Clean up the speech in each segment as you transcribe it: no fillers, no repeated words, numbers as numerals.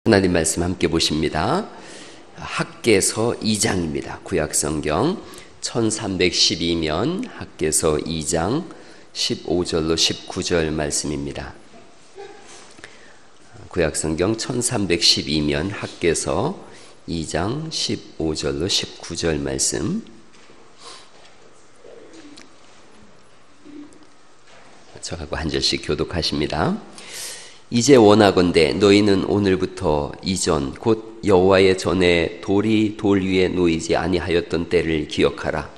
하나님 말씀 함께 보십니다. 학개서 2장입니다. 구약성경 1312면 학개서 2장 15절로 19절 말씀입니다. 구약성경 1312면 학개서 2장 15절로 19절 말씀. 저하고 한 절씩 교독하십니다. 이제 원하건대 너희는 오늘부터 이전 곧 여호와의 전에 돌이 돌 위에 놓이지 아니하였던 때를 기억하라.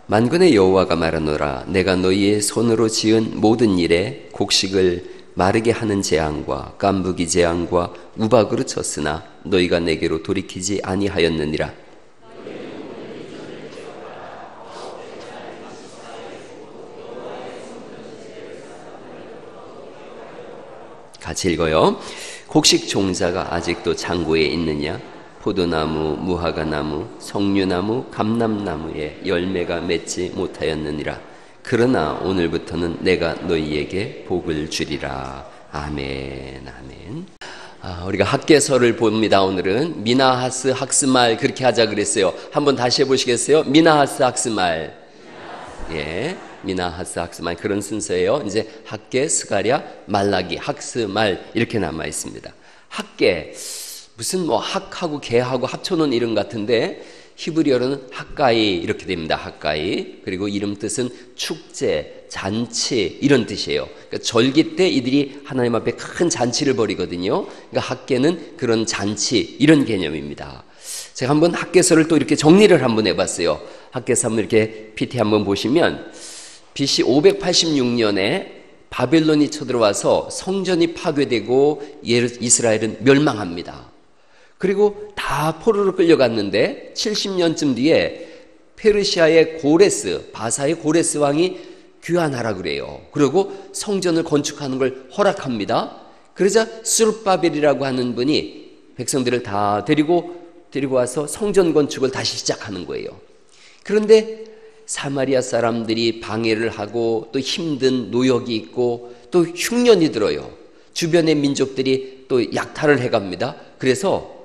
만군의 여호와가 말하노라. 내가 너희의 손으로 지은 모든 일에 곡식을 마르게 하는 재앙과 깐부기 재앙과 우박으로 쳤으나 너희가 내게로 돌이키지 아니하였느니라. 같이 읽어요. 곡식 종자가 아직도 창고에 있느냐? 포도나무, 무화과나무, 석류나무, 감람나무에 열매가 맺지 못하였느니라. 그러나 오늘부터는 내가 너희에게 복을 주리라. 아멘, 아멘. 우리가 학개서를 봅니다. 오늘은 미나하스 학스말 그렇게 하자 그랬어요. 한번 다시 해보시겠어요? 미나하스 학스말. 예, 미나하스 학스말 그런 순서예요. 이제 학개, 스가랴, 말라기, 학스말 이렇게 남아 있습니다. 학개 무슨 뭐 학하고 개하고 합쳐놓은 이름 같은데 히브리어로는 학가이 이렇게 됩니다. 학가이. 그리고 이름 뜻은 축제, 잔치 이런 뜻이에요. 그러니까 절기 때 이들이 하나님 앞에 큰 잔치를 벌이거든요. 그러니까 학계는 그런 잔치 이런 개념입니다. 제가 한번 학계서를 또 이렇게 정리를 한번 해봤어요. 학계서 한번 이렇게 PT 한번 보시면 BC 586년에 바벨론이 쳐들어와서 성전이 파괴되고 이스라엘은 멸망합니다. 그리고 다 포로로 끌려갔는데 70년쯤 뒤에 페르시아의 고레스, 바사의 고레스 왕이 귀환하라 그래요. 그리고 성전을 건축하는 걸 허락합니다. 그러자 스룹바벨이라고 하는 분이 백성들을 다 데리고 와서 성전 건축을 다시 시작하는 거예요. 그런데 사마리아 사람들이 방해를 하고 또 힘든 노역이 있고 또 흉년이 들어요. 주변의 민족들이 또 약탈을 해갑니다. 그래서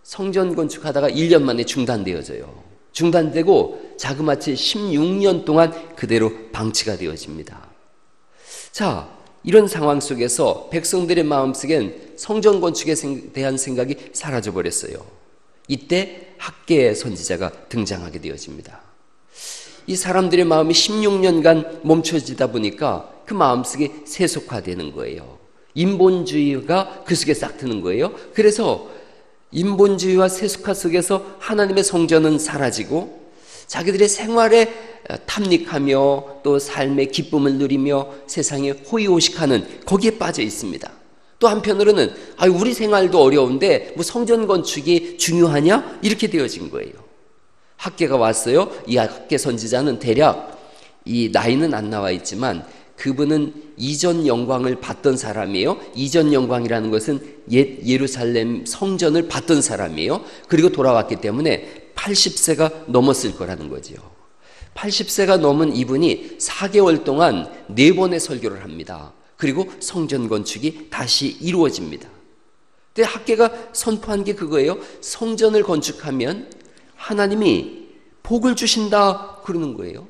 성전 건축하다가 1년 만에 중단되어져요. 중단되고 자그마치 16년 동안 그대로 방치가 되어집니다. 자, 이런 상황 속에서 백성들의 마음속엔 성전 건축에 대한 생각이 사라져버렸어요. 이때 학개의 선지자가 등장하게 되어집니다. 이 사람들의 마음이 16년간 멈춰지다 보니까 그 마음속에 세속화되는 거예요. 인본주의가 그 속에 싹 트는 거예요. 그래서 인본주의와 세속화 속에서 하나님의 성전은 사라지고 자기들의 생활에 탐닉하며 또 삶의 기쁨을 누리며 세상에 호의호식하는 거기에 빠져 있습니다. 또 한편으로는 우리 생활도 어려운데 뭐 성전 건축이 중요하냐? 이렇게 되어진 거예요. 학개가 왔어요. 이 학개 선지자는 대략 이 나이는 안 나와 있지만 그분은 이전 영광을 봤던 사람이에요. 이전 영광이라는 것은 옛 예루살렘 성전을 봤던 사람이에요. 그리고 돌아왔기 때문에 80세가 넘었을 거라는 거죠. 80세가 넘은 이분이 4개월 동안 4번의 설교를 합니다. 그리고 성전 건축이 다시 이루어집니다. 근데 학개가 선포한 게 그거예요. 성전을 건축하면 하나님이 복을 주신다 그러는 거예요.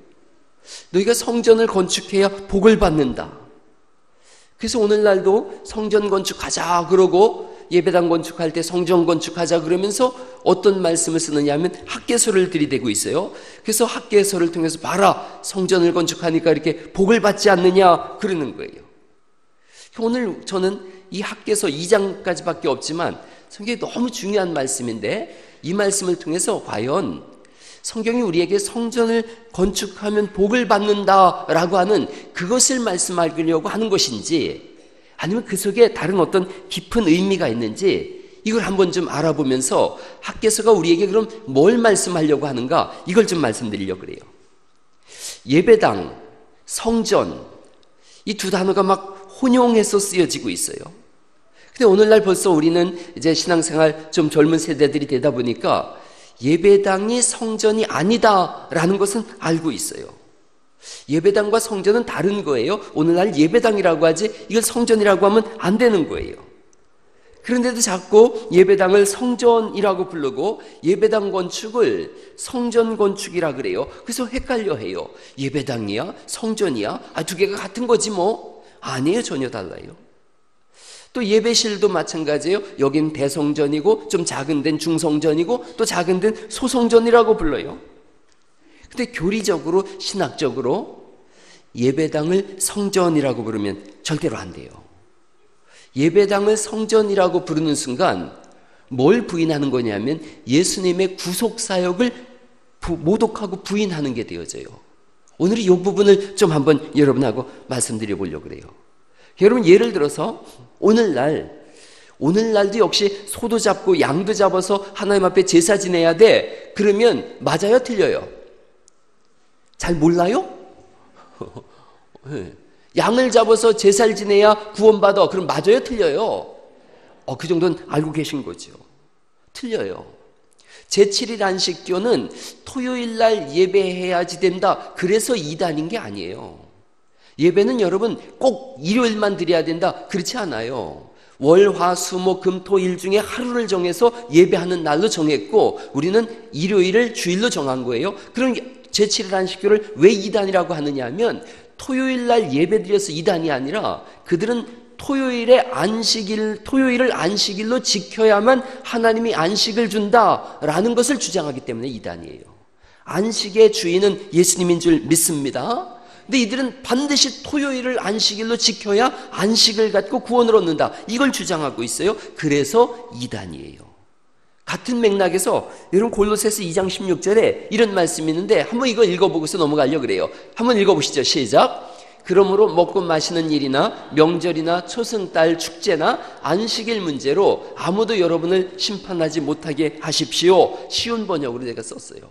너희가 성전을 건축해야 복을 받는다. 그래서 오늘날도 성전 건축하자 그러고 예배당 건축할 때 성전 건축하자 그러면서 어떤 말씀을 쓰느냐 하면 학개서를 들이대고 있어요. 그래서 학개서를 통해서 봐라 성전을 건축하니까 이렇게 복을 받지 않느냐 그러는 거예요. 오늘 저는 이 학개서 2장까지밖에 없지만 성경이 너무 중요한 말씀인데 이 말씀을 통해서 과연 성경이 우리에게 성전을 건축하면 복을 받는다라고 하는 그것을 말씀하려고 하는 것인지 아니면 그 속에 다른 어떤 깊은 의미가 있는지 이걸 한번 좀 알아보면서 학개서가 우리에게 그럼 뭘 말씀하려고 하는가 이걸 좀 말씀드리려고 그래요. 예배당, 성전 이 두 단어가 막 혼용해서 쓰여지고 있어요. 근데 오늘날 벌써 우리는 이제 신앙생활 좀 젊은 세대들이 되다 보니까 예배당이 성전이 아니다라는 것은 알고 있어요. 예배당과 성전은 다른 거예요. 오늘날 예배당이라고 하지 이걸 성전이라고 하면 안 되는 거예요. 그런데도 자꾸 예배당을 성전이라고 부르고 예배당 건축을 성전 건축이라 그래요. 그래서 헷갈려해요. 예배당이야? 성전이야? 두 개가 같은 거지 뭐. 아니에요. 전혀 달라요. 또 예배실도 마찬가지예요. 여긴 대성전이고 좀 작은 데는 중성전이고 또 작은 데는 소성전이라고 불러요. 근데 교리적으로 신학적으로 예배당을 성전이라고 부르면 절대로 안 돼요. 예배당을 성전이라고 부르는 순간 뭘 부인하는 거냐면 예수님의 구속사역을 모독하고 부인하는 게 되어져요. 오늘 이 부분을 좀 한번 여러분하고 말씀드려 보려고 그래요. 여러분 예를 들어서 오늘날도 역시 소도 잡고 양도 잡아서 하나님 앞에 제사 지내야 돼. 그러면 맞아요? 틀려요? 잘 몰라요? 양을 잡아서 제사를 지내야 구원받아. 그럼 맞아요? 틀려요? 그 정도는 알고 계신 거죠. 틀려요. 제7일 안식교는 토요일날 예배해야지 된다. 그래서 이단인 게 아니에요. 예배는 여러분 꼭 일요일만 드려야 된다. 그렇지 않아요. 월, 화, 수, 목, 금, 토, 일 중에 하루를 정해서 예배하는 날로 정했고 우리는 일요일을 주일로 정한 거예요. 그럼 제7일 안식교를 왜 이단이라고 하느냐 하면 토요일날 예배드려서 이단이 아니라 그들은 토요일을 안식일로 지켜야만 하나님이 안식을 준다라는 것을 주장하기 때문에 이단이에요. 안식의 주인은 예수님인 줄 믿습니다. 근데 이들은 반드시 토요일을 안식일로 지켜야 안식을 갖고 구원을 얻는다. 이걸 주장하고 있어요. 그래서 이단이에요. 같은 맥락에서 여러분 골로새서 2장 16절에 이런 말씀이 있는데 한번 이거 읽어보고서 넘어가려고 그래요. 한번 읽어보시죠. 시작. 그러므로 먹고 마시는 일이나 명절이나 초승달 축제나 안식일 문제로 아무도 여러분을 심판하지 못하게 하십시오. 쉬운 번역으로 제가 썼어요.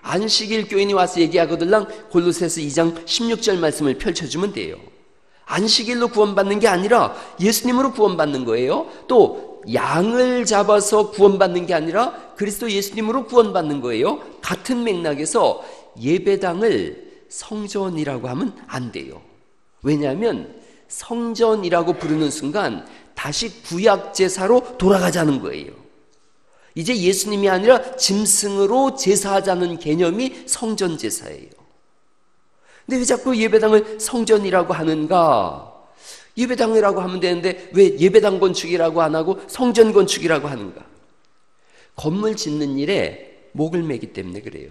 안식일 교인이 와서 얘기하거들랑 골로새서 2장 16절 말씀을 펼쳐주면 돼요. 안식일로 구원받는 게 아니라 예수님으로 구원받는 거예요. 또 양을 잡아서 구원받는 게 아니라 그리스도 예수님으로 구원받는 거예요. 같은 맥락에서 예배당을 성전이라고 하면 안 돼요. 왜냐하면 성전이라고 부르는 순간 다시 구약 제사로 돌아가자는 거예요. 이제 예수님이 아니라 짐승으로 제사하자는 개념이 성전 제사예요. 근데 왜 자꾸 예배당을 성전이라고 하는가? 예배당이라고 하면 되는데 왜 예배당 건축이라고 안 하고 성전 건축이라고 하는가? 건물 짓는 일에 목을 매기 때문에 그래요.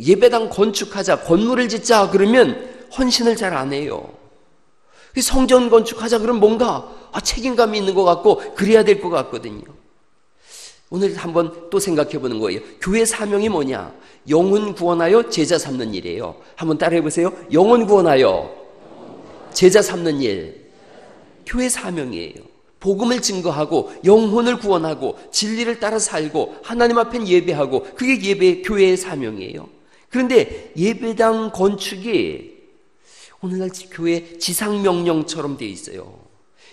예배당 건축하자, 건물을 짓자 그러면 헌신을 잘 안 해요. 성전 건축하자 그러면 뭔가 책임감이 있는 것 같고 그래야 될 것 같거든요. 오늘 한번 또 생각해 보는 거예요. 교회 사명이 뭐냐? 영혼 구원하여 제자 삼는 일이에요. 한번 따라해 보세요. 영혼 구원하여 제자 삼는 일. 교회 사명이에요. 복음을 증거하고 영혼을 구원하고 진리를 따라 살고 하나님 앞엔 예배하고 그게 교회의 사명이에요. 그런데 예배당 건축이 오늘날 교회 지상명령처럼 되어 있어요.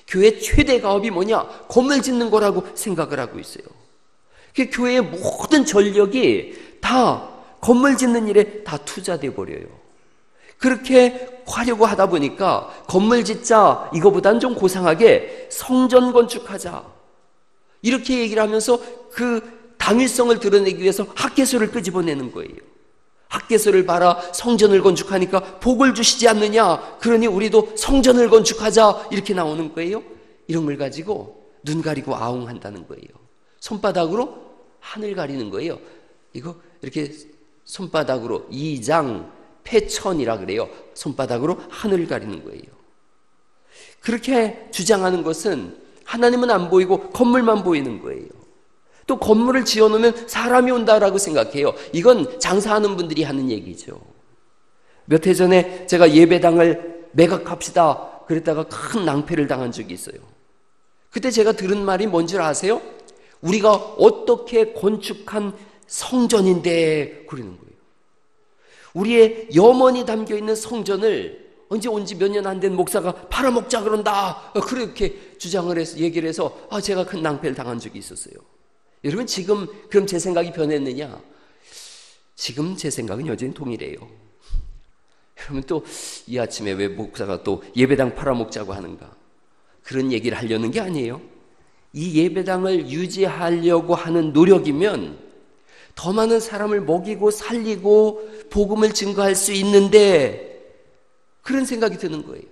교회 최대 가업이 뭐냐? 건물 짓는 거라고 생각을 하고 있어요. 교회의 모든 전력이 다 건물 짓는 일에 다 투자돼 버려요. 그렇게 하려고 하다 보니까 건물 짓자 이거보단 좀 고상하게 성전 건축하자 이렇게 얘기를 하면서 그 당위성을 드러내기 위해서 학개소를 끄집어내는 거예요. 학개소를 봐라, 성전을 건축하니까 복을 주시지 않느냐, 그러니 우리도 성전을 건축하자 이렇게 나오는 거예요. 이런 걸 가지고 눈 가리고 아웅한다는 거예요. 손바닥으로 하늘 가리는 거예요. 이거 이렇게 손바닥으로 이장 패천이라 그래요. 손바닥으로 하늘 가리는 거예요. 그렇게 주장하는 것은 하나님은 안 보이고 건물만 보이는 거예요. 또 건물을 지어놓으면 사람이 온다라고 생각해요. 이건 장사하는 분들이 하는 얘기죠. 몇 해 전에 제가 예배당을 매각합시다 그랬다가 큰 낭패를 당한 적이 있어요. 그때 제가 들은 말이 뭔지 아세요? 우리가 어떻게 건축한 성전인데 그러는 거예요. 우리의 염원이 담겨있는 성전을 언제 온지 몇 년 안 된 목사가 팔아먹자 그런다 그렇게 주장을 해서 얘기를 해서 제가 큰 낭패를 당한 적이 있었어요. 여러분 지금 그럼 제 생각이 변했느냐? 지금 제 생각은 여전히 동일해요. 여러분 또 이 아침에 왜 목사가 또 예배당 팔아먹자고 하는가? 그런 얘기를 하려는 게 아니에요. 이 예배당을 유지하려고 하는 노력이면 더 많은 사람을 먹이고 살리고 복음을 증거할 수 있는데 그런 생각이 드는 거예요.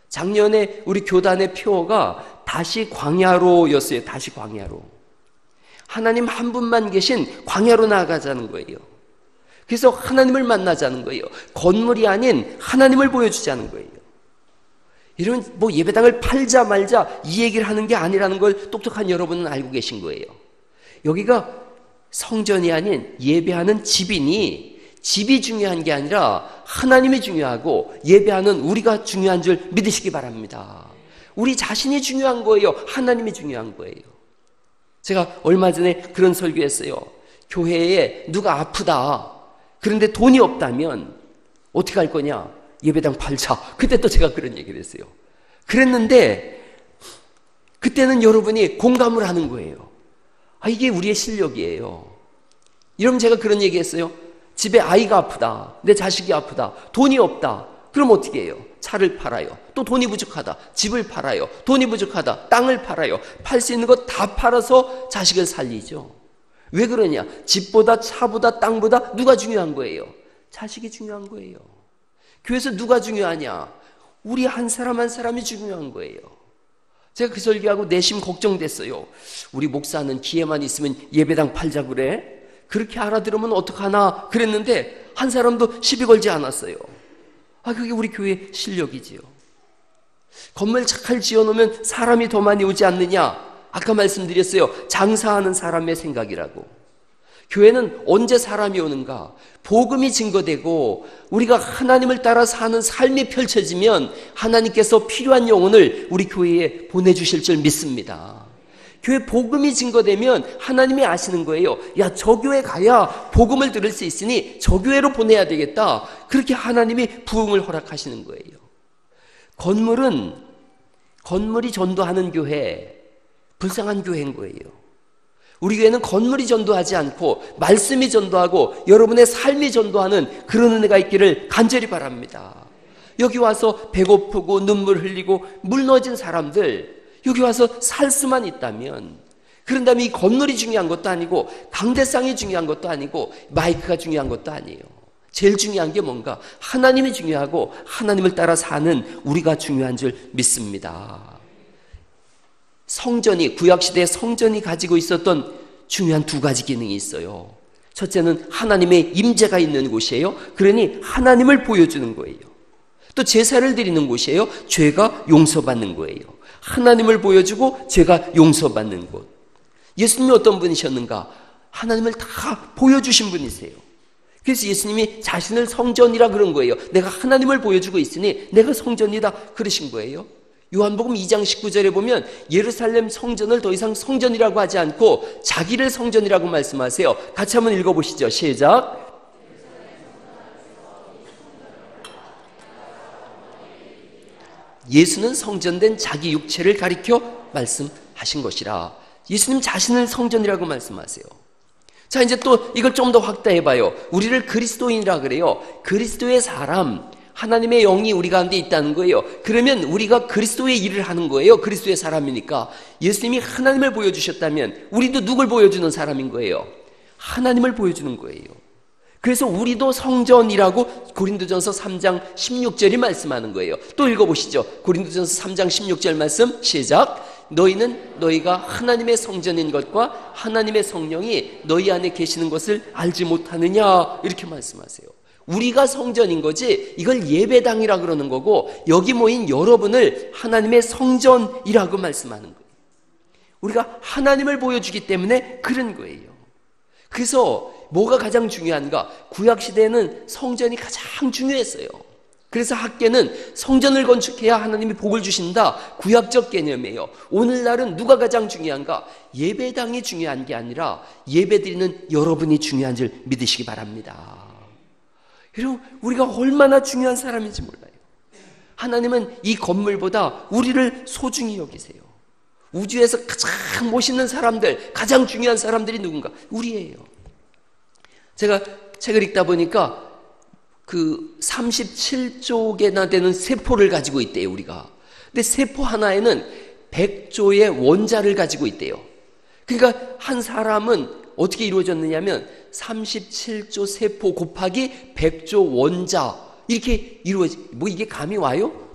작년에 우리 교단의 표어가 다시 광야로였어요. 다시 광야로. 하나님 한 분만 계신 광야로 나아가자는 거예요. 그래서 하나님을 만나자는 거예요. 건물이 아닌 하나님을 보여주자는 거예요. 이런 뭐 예배당을 팔자 말자 이 얘기를 하는 게 아니라는 걸 똑똑한 여러분은 알고 계신 거예요. 여기가 성전이 아닌 예배하는 집이니 집이 중요한 게 아니라 하나님이 중요하고 예배하는 우리가 중요한 줄 믿으시기 바랍니다. 우리 자신이 중요한 거예요. 하나님이 중요한 거예요. 제가 얼마 전에 그런 설교했어요. 교회에 누가 아프다. 그런데 돈이 없다면 어떻게 할 거냐? 예배당 팔자. 그때 또 제가 그런 얘기를 했어요. 그랬는데 그때는 여러분이 공감을 하는 거예요. 아, 이게 우리의 실력이에요. 이러면 제가 그런 얘기 했어요. 집에 아이가 아프다. 내 자식이 아프다. 돈이 없다. 그럼 어떻게 해요? 차를 팔아요. 또 돈이 부족하다. 집을 팔아요. 돈이 부족하다. 땅을 팔아요. 팔 수 있는 거 다 팔아서 자식을 살리죠. 왜 그러냐? 집보다 차보다 땅보다 누가 중요한 거예요? 자식이 중요한 거예요. 교회에서 누가 중요하냐? 우리 한 사람 한 사람이 중요한 거예요. 제가 그 설교하고 내심 걱정됐어요. 우리 목사는 기회만 있으면 예배당 팔자 그래? 그렇게 알아들으면 어떡하나 그랬는데 한 사람도 시비 걸지 않았어요. 아, 그게 우리 교회의 실력이지요. 건물 잘 지어놓으면 사람이 더 많이 오지 않느냐? 아까 말씀드렸어요. 장사하는 사람의 생각이라고. 교회는 언제 사람이 오는가? 복음이 증거되고 우리가 하나님을 따라 사는 삶이 펼쳐지면 하나님께서 필요한 영혼을 우리 교회에 보내주실 줄 믿습니다. 교회 복음이 증거되면 하나님이 아시는 거예요. 야, 저 교회 가야 복음을 들을 수 있으니 저 교회로 보내야 되겠다. 그렇게 하나님이 부흥을 허락하시는 거예요. 건물이 전도하는 교회, 불쌍한 교회인 거예요. 우리 교회는 건물이 전도하지 않고 말씀이 전도하고 여러분의 삶이 전도하는 그런 은혜가 있기를 간절히 바랍니다. 여기 와서 배고프고 눈물 흘리고 무너진 사람들, 여기 와서 살 수만 있다면, 그런 다음에 이 건물이 중요한 것도 아니고 강대상이 중요한 것도 아니고 마이크가 중요한 것도 아니에요. 제일 중요한 게 뭔가? 하나님이 중요하고 하나님을 따라 사는 우리가 중요한 줄 믿습니다. 성전이, 구약시대의 성전이 가지고 있었던 중요한 두 가지 기능이 있어요. 첫째는 하나님의 임재가 있는 곳이에요. 그러니 하나님을 보여주는 거예요. 또 제사를 드리는 곳이에요. 죄가 용서받는 거예요. 하나님을 보여주고 죄가 용서받는 곳. 예수님이 어떤 분이셨는가? 하나님을 다 보여주신 분이세요. 그래서 예수님이 자신을 성전이라 그런 거예요. 내가 하나님을 보여주고 있으니 내가 성전이다 그러신 거예요. 요한복음 2장 19절에 보면 예루살렘 성전을 더 이상 성전이라고 하지 않고 자기를 성전이라고 말씀하세요. 같이 한번 읽어보시죠. 시작. 예수는 성전된 자기 육체를 가리켜 말씀하신 것이라. 예수님 자신을 성전이라고 말씀하세요. 자, 이제 또 이걸 좀 더 확대해봐요. 우리를 그리스도인이라 그래요. 그리스도의 사람, 하나님의 영이 우리 가운데 있다는 거예요. 그러면 우리가 그리스도의 일을 하는 거예요. 그리스도의 사람이니까. 예수님이 하나님을 보여주셨다면 우리도 누굴 보여주는 사람인 거예요? 하나님을 보여주는 거예요. 그래서 우리도 성전이라고 고린도전서 3장 16절이 말씀하는 거예요. 또 읽어보시죠. 고린도전서 3장 16절 말씀 시작. 너희는 너희가 하나님의 성전인 것과 하나님의 성령이 너희 안에 계시는 것을 알지 못하느냐 이렇게 말씀하세요. 우리가 성전인 거지 이걸 예배당이라 그러는 거고 여기 모인 여러분을 하나님의 성전이라고 말씀하는 거예요. 우리가 하나님을 보여주기 때문에 그런 거예요. 그래서 뭐가 가장 중요한가? 구약시대에는 성전이 가장 중요했어요. 그래서 학계는 성전을 건축해야 하나님이 복을 주신다. 구약적 개념이에요. 오늘날은 누가 가장 중요한가? 예배당이 중요한 게 아니라 예배드리는 여러분이 중요한 줄 믿으시기 바랍니다. 여러분, 우리가 얼마나 중요한 사람인지 몰라요. 하나님은 이 건물보다 우리를 소중히 여기세요. 우주에서 가장 멋있는 사람들, 가장 중요한 사람들이 누군가? 우리예요. 제가 책을 읽다 보니까 그 37조 개나 되는 세포를 가지고 있대요, 우리가. 근데 세포 하나에는 100조의 원자를 가지고 있대요. 그러니까 한 사람은 어떻게 이루어졌느냐면 37조 세포 곱하기 100조 원자, 이렇게 뭐 이게 감이 와요?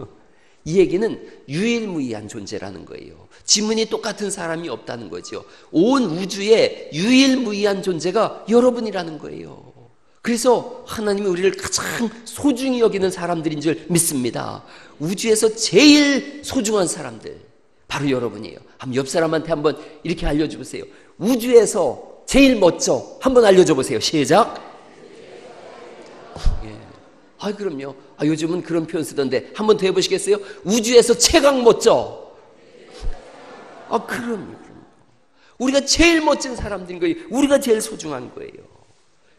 이 얘기는 유일무이한 존재라는 거예요. 지문이 똑같은 사람이 없다는 거죠. 온 우주에 유일무이한 존재가 여러분이라는 거예요. 그래서 하나님이 우리를 가장 소중히 여기는 사람들인 줄 믿습니다. 우주에서 제일 소중한 사람들, 바로 여러분이에요. 한번 옆 사람한테 한번 이렇게 알려줘 보세요. 우주에서 제일 멋져. 한번 알려줘 보세요. 시작. 예. 그럼요. 요즘은 그런 표현 쓰던데 한번 더 해보시겠어요? 우주에서 최강 멋져. 그럼요. 우리가 제일 멋진 사람들인 거예요. 우리가 제일 소중한 거예요.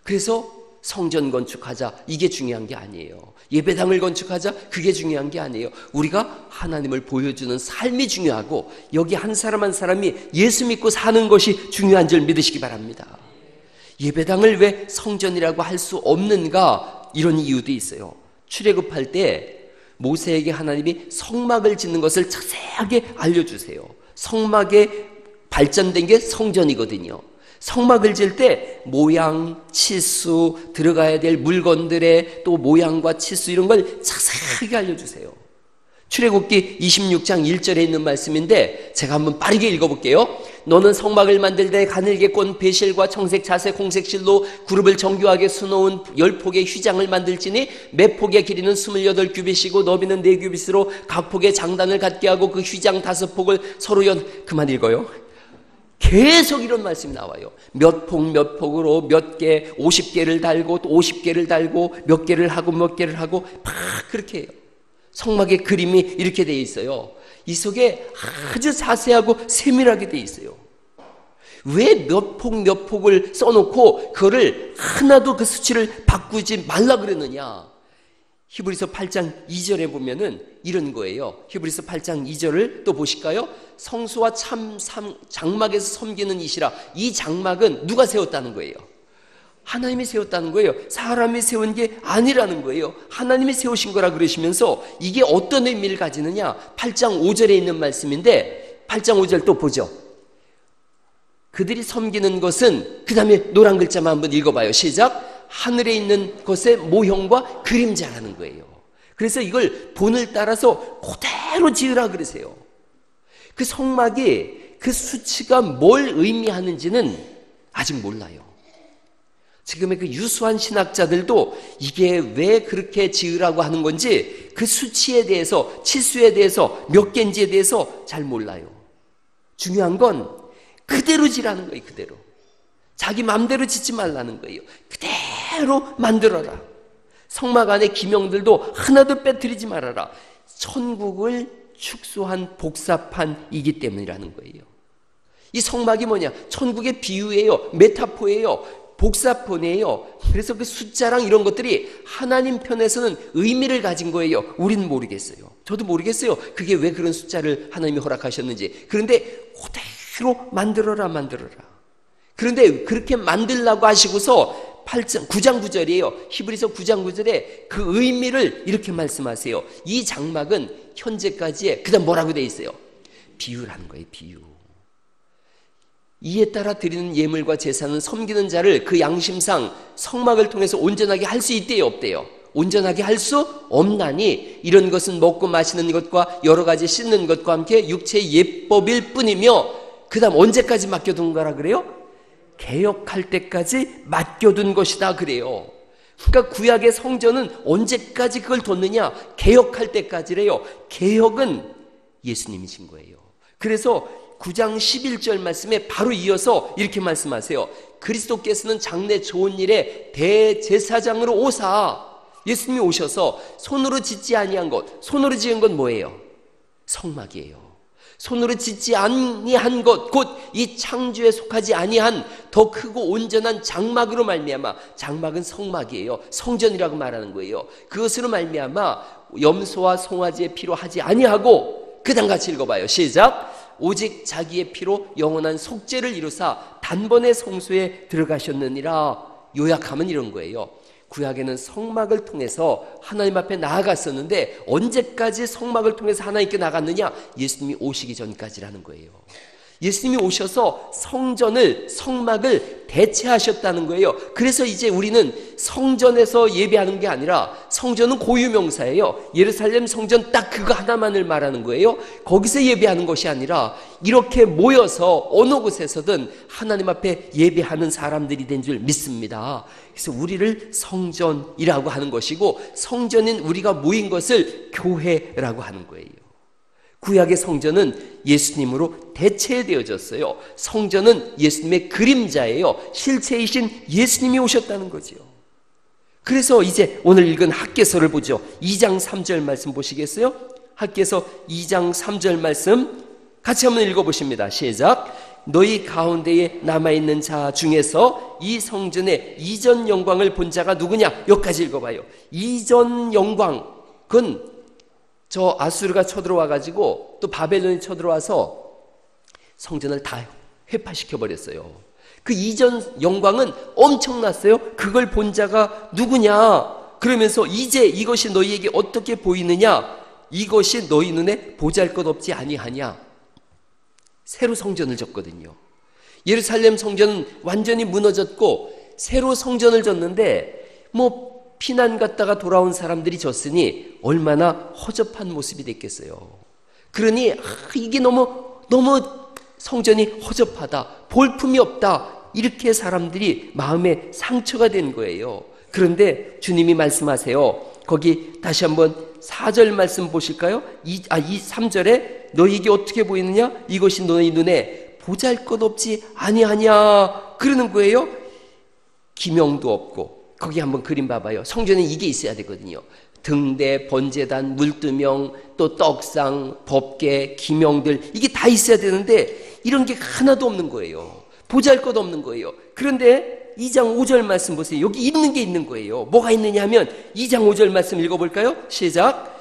그래서 성전 건축하자, 이게 중요한 게 아니에요. 예배당을 건축하자, 그게 중요한 게 아니에요. 우리가 하나님을 보여주는 삶이 중요하고 여기 한 사람 한 사람이 예수 믿고 사는 것이 중요한 줄 믿으시기 바랍니다. 예배당을 왜 성전이라고 할 수 없는가? 이런 이유도 있어요. 출애굽할 때 모세에게 하나님이 성막을 짓는 것을 자세하게 알려주세요. 성막에 발전된 게 성전이거든요. 성막을 지을 때 모양, 치수, 들어가야 될 물건들의 또 모양과 치수 이런 걸 자세하게 알려주세요. 출애굽기 26장 1절에 있는 말씀인데 제가 한번 빠르게 읽어볼게요. 너는 성막을 만들 때 가늘게 꼰 배실과 청색, 자색, 홍색 실로 그룹을 정교하게 수놓은 10폭의 휘장을 만들지니 매 폭의 길이는 28규빗이고 너비는 4규빗으로 각 폭의 장단을 갖게 하고 그 휘장 5폭을 서로 그만 읽어요. 계속 이런 말씀이 나와요. 몇 폭 몇 폭으로 몇 개, 50개를 달고 또 50개를 달고 몇 개를 하고 몇 개를 하고 막 그렇게 해요. 성막의 그림이 이렇게 되어 있어요. 이 속에 아주 자세하고 세밀하게 되어 있어요. 왜 몇 폭 몇 폭을 써놓고 그거를 하나도 그 수치를 바꾸지 말라 그랬느냐? 히브리서 8장 2절에 보면은 이런 거예요. 히브리서 8장 2절을 또 보실까요? 성소와 장막에서 섬기는 이시라. 이 장막은 누가 세웠다는 거예요? 하나님이 세웠다는 거예요. 사람이 세운 게 아니라는 거예요. 하나님이 세우신 거라 그러시면서 이게 어떤 의미를 가지느냐? 8장 5절에 있는 말씀인데 8장 5절 또 보죠. 그들이 섬기는 것은, 그 다음에 노란 글자만 한번 읽어봐요. 시작. 하늘에 있는 것의 모형과 그림자라는 거예요. 그래서 이걸 본을 따라서 그대로 지으라 그러세요. 그 성막이 그 수치가 뭘 의미하는지는 아직 몰라요. 지금의 그 유수한 신학자들도 이게 왜 그렇게 지으라고 하는 건지 그 수치에 대해서, 치수에 대해서, 몇 개인지에 대해서 잘 몰라요. 중요한 건 그대로 지라는 거예요. 그대로. 자기 마음대로 짓지 말라는 거예요. 그대로 만들어라. 성막 안에 기명들도 하나도 빼뜨리지 말아라. 천국을 축소한 복사판이기 때문이라는 거예요. 이 성막이 뭐냐? 천국의 비유예요. 메타포예요. 복사본이에요. 그래서 그 숫자랑 이런 것들이 하나님 편에서는 의미를 가진 거예요. 우리는 모르겠어요. 저도 모르겠어요. 그게 왜 그런 숫자를 하나님이 허락하셨는지. 그런데 그대로 만들어라. 그런데 그렇게 만들라고 하시고서 9장 9절이에요. 히브리서 9장 9절에 그 의미를 이렇게 말씀하세요. 이 장막은 현재까지의, 그 다음 뭐라고 돼 있어요? 비유라는 거예요. 비유. 이에 따라 드리는 예물과 제사는 섬기는 자를 그 양심상 성막을 통해서 온전하게 할 수 있대요, 없대요? 온전하게 할 수 없나니 이런 것은 먹고 마시는 것과 여러 가지 씻는 것과 함께 육체의 예법일 뿐이며, 그 다음 언제까지 맡겨둔 거라 그래요? 개혁할 때까지 맡겨둔 것이다 그래요. 그러니까 구약의 성전은 언제까지 그걸 뒀느냐? 개혁할 때까지래요. 개혁은 예수님이신 거예요. 그래서 9장 11절 말씀에 바로 이어서 이렇게 말씀하세요. 그리스도께서는 장래 좋은 일에 대제사장으로 오사. 예수님이 오셔서 손으로 짓지 아니한 것, 손으로 지은 건 뭐예요? 성막이에요. 손으로 짓지 아니한 것, 곧 이 창조에 속하지 아니한 더 크고 온전한 장막으로 말미암아, 장막은 성막이에요. 성전이라고 말하는 거예요. 그것으로 말미암아 염소와 송아지의 피로 하지 아니하고, 그 다음 같이 읽어봐요. 시작. 오직 자기의 피로 영원한 속죄를 이루사 단번에 성소에 들어가셨느니라. 요약하면 이런 거예요. 구약에는 성막을 통해서 하나님 앞에 나아갔었는데 언제까지 성막을 통해서 하나님께 나갔느냐? 예수님이 오시기 전까지라는 거예요. 예수님이 오셔서 성막을 대체하셨다는 거예요. 그래서 이제 우리는 성전에서 예배하는 게 아니라, 성전은 고유명사예요. 예루살렘 성전 딱 그거 하나만을 말하는 거예요. 거기서 예배하는 것이 아니라 이렇게 모여서 어느 곳에서든 하나님 앞에 예배하는 사람들이 된 줄 믿습니다. 그래서 우리를 성전이라고 하는 것이고, 성전인 우리가 모인 것을 교회라고 하는 거예요. 구약의 성전은 예수님으로 대체되어졌어요. 성전은 예수님의 그림자예요. 실체이신 예수님이 오셨다는 거죠. 그래서 이제 오늘 읽은 학개서를 보죠. 2장 3절 말씀 보시겠어요? 학개서 2장 3절 말씀 같이 한번 읽어보십니다. 시작. 너희 가운데에 남아있는 자 중에서 이 성전의 이전 영광을 본 자가 누구냐? 여기까지 읽어봐요. 이전 영광, 그건 저 아수르가 쳐들어와 가지고 또 바벨론이 쳐들어와서 성전을 다 회파시켜 버렸어요. 그 이전 영광은 엄청났어요. 그걸 본 자가 누구냐? 그러면서 이제 이것이 너희에게 어떻게 보이느냐? 이것이 너희 눈에 보잘것없지 아니하냐? 새로 성전을 졌거든요. 예루살렘 성전은 완전히 무너졌고 새로 성전을 졌는데 피난 갔다가 돌아온 사람들이 졌으니 얼마나 허접한 모습이 됐겠어요. 그러니 이게 너무 성전이 허접하다, 볼품이 없다, 이렇게 사람들이 마음에 상처가 된 거예요. 그런데 주님이 말씀하세요. 거기 다시 한번 4절 말씀 보실까요? 3절에 너희에게 어떻게 보이느냐? 이것이 너희 눈에 보잘것없지 아니하냐? 그러는 거예요. 기명도 없고, 거기 한번 그림 봐봐요. 성전에 이게 있어야 되거든요. 등대, 번제단, 물두명, 또 떡상, 법궤, 기명들, 이게 다 있어야 되는데 이런 게 하나도 없는 거예요. 보잘것 없는 거예요. 그런데 2장 5절 말씀 보세요. 여기 있는 게 있는 거예요. 뭐가 있느냐 하면 2장 5절 말씀 읽어볼까요? 시작.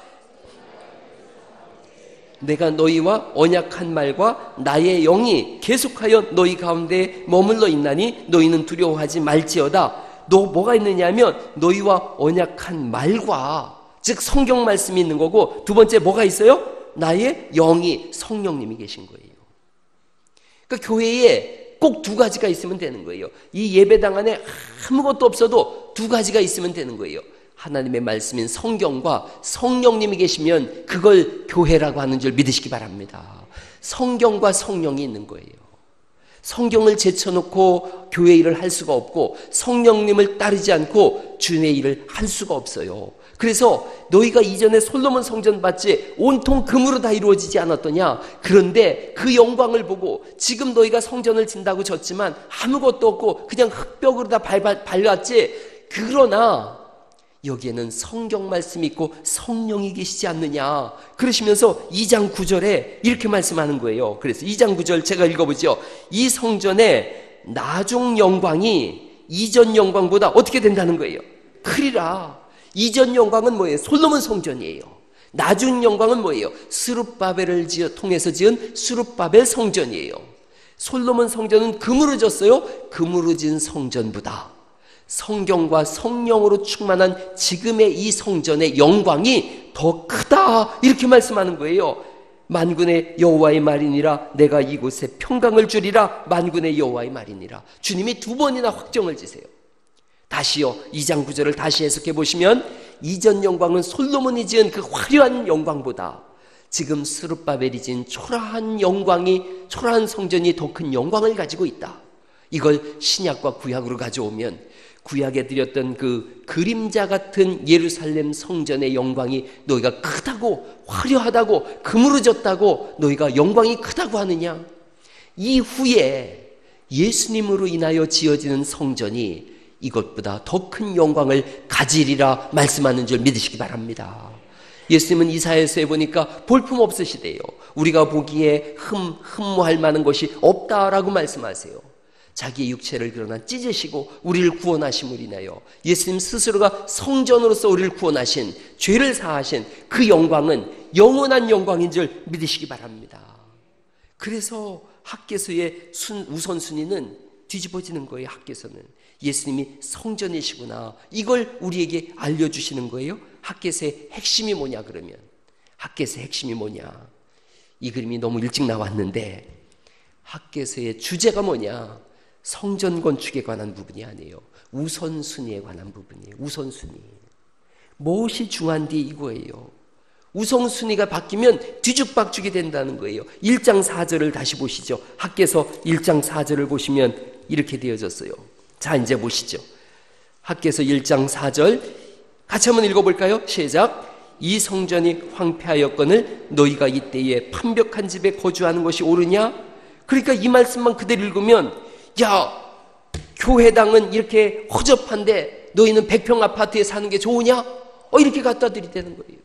내가 너희와 언약한 말과 나의 영이 계속하여 너희 가운데 머물러 있나니 너희는 두려워하지 말지어다. 너 뭐가 있느냐 하면 너희와 언약한 말과, 즉 성경 말씀이 있는 거고, 두 번째 뭐가 있어요? 나의 영이, 성령님이 계신 거예요. 그러니까 교회에 꼭 두 가지가 있으면 되는 거예요. 이 예배당 안에 아무것도 없어도 두 가지가 있으면 되는 거예요. 하나님의 말씀인 성경과 성령님이 계시면 그걸 교회라고 하는 줄 믿으시기 바랍니다. 성경과 성령이 있는 거예요. 성경을 제쳐놓고 교회 일을 할 수가 없고, 성령님을 따르지 않고 주의 일을 할 수가 없어요. 그래서 너희가 이전에 솔로몬 성전 봤지 온통 금으로 다 이루어지지 않았더냐? 그런데 그 영광을 보고 지금 너희가 성전을 진다고 졌지만 아무것도 없고 그냥 흙벽으로 다 밟았지. 그러나 여기에는 성경 말씀이 있고 성령이 계시지 않느냐? 그러시면서 2장 9절에 이렇게 말씀하는 거예요. 그래서 2장 9절 제가 읽어보죠. 이 성전의 나중 영광이 이전 영광보다 어떻게 된다는 거예요? 크리라. 이전 영광은 뭐예요? 솔로몬 성전이에요. 나중 영광은 뭐예요? 스룹바벨을 통해서 지은 스룹바벨 성전이에요. 솔로몬 성전은 금으로 졌어요. 금으로 지은 성전보다 성경과 성령으로 충만한 지금의 이 성전의 영광이 더 크다, 이렇게 말씀하는 거예요. 만군의 여호와의 말이니라. 내가 이곳에 평강을 주리라. 만군의 여호와의 말이니라. 주님이 두 번이나 확정을 지세요. 다시요, 2장 9절을 다시 해석해 보시면 이전 영광은 솔로몬이 지은 그 화려한 영광보다 지금 스룹바벨이 지은 초라한 성전이 더 큰 영광을 가지고 있다. 이걸 신약과 구약으로 가져오면 구약에 드렸던 그 그림자 같은 예루살렘 성전의 영광이 너희가 크다고, 화려하다고, 금으로 졌다고 너희가 영광이 크다고 하느냐? 이후에 예수님으로 인하여 지어지는 성전이 이것보다 더 큰 영광을 가지리라 말씀하는 줄 믿으시기 바랍니다. 예수님은 이사야서에 보니까 볼품 없으시대요. 우리가 보기에 흠모할 만한 것이 없다라고 말씀하세요. 자기의 육체를 그러나 찢으시고 우리를 구원하심을 인하여 예수님 스스로가 성전으로서 우리를 구원하신, 죄를 사하신 그 영광은 영원한 영광인 줄 믿으시기 바랍니다. 그래서 학개서의 우선순위는 뒤집어지는 거예요. 학개서는 예수님이 성전이시구나, 이걸 우리에게 알려주시는 거예요. 학개서의 핵심이 뭐냐 그러면, 학개서의 핵심이 뭐냐, 이 그림이 너무 일찍 나왔는데 학개서의 주제가 뭐냐, 성전 건축에 관한 부분이 아니에요. 우선순위에 관한 부분이에요. 우선순위. 무엇이 중요한지 이거예요. 우선순위가 바뀌면 뒤죽박죽이 된다는 거예요. 1장 4절을 다시 보시죠. 학개서 1장 4절을 보시면 이렇게 되어졌어요. 자, 이제 보시죠. 학개서 1장 4절 같이 한번 읽어볼까요? 시작. 이 성전이 황폐하였거늘 너희가 이때에 판벽한 집에 거주하는 것이 옳으냐? 그러니까 이 말씀만 그대로 읽으면, 야, 교회당은 이렇게 허접한데 너희는 100평 아파트에 사는 게 좋으냐? 이렇게 갖다 들이대는 거예요.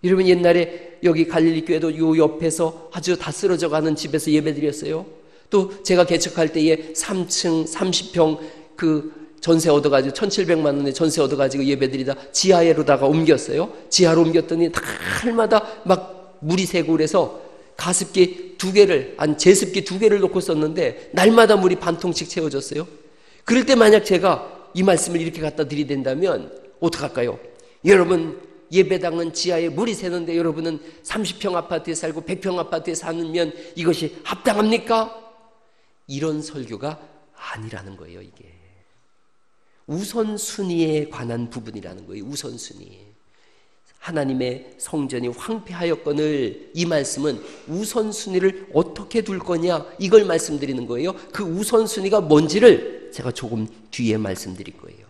여러분, 옛날에 여기 갈릴리 교회도 요 옆에서 아주 다 쓰러져 가는 집에서 예배드렸어요. 또 제가 개척할 때에 3층 30평 그 전세 얻어가지고 1,700만 원에 전세 얻어가지고 예배드리다 지하로다가 옮겼어요. 지하로 옮겼더니 날마다 막 물이 새고 그래서 가습기 2개를, 제습기 2개를 놓고 썼는데 날마다 물이 반통씩 채워졌어요. 그럴 때 만약 제가 이 말씀을 이렇게 갖다 들이댄다면 어떡할까요? 여러분, 예배당은 지하에 물이 새는데 여러분은 30평 아파트에 살고 100평 아파트에 사면 이것이 합당합니까? 이런 설교가 아니라는 거예요. 이게 우선순위에 관한 부분이라는 거예요. 우선순위. 하나님의 성전이 황폐하였거늘, 이 말씀은 우선순위를 어떻게 둘 거냐, 이걸 말씀드리는 거예요. 그 우선순위가 뭔지를 제가 조금 뒤에 말씀드릴 거예요.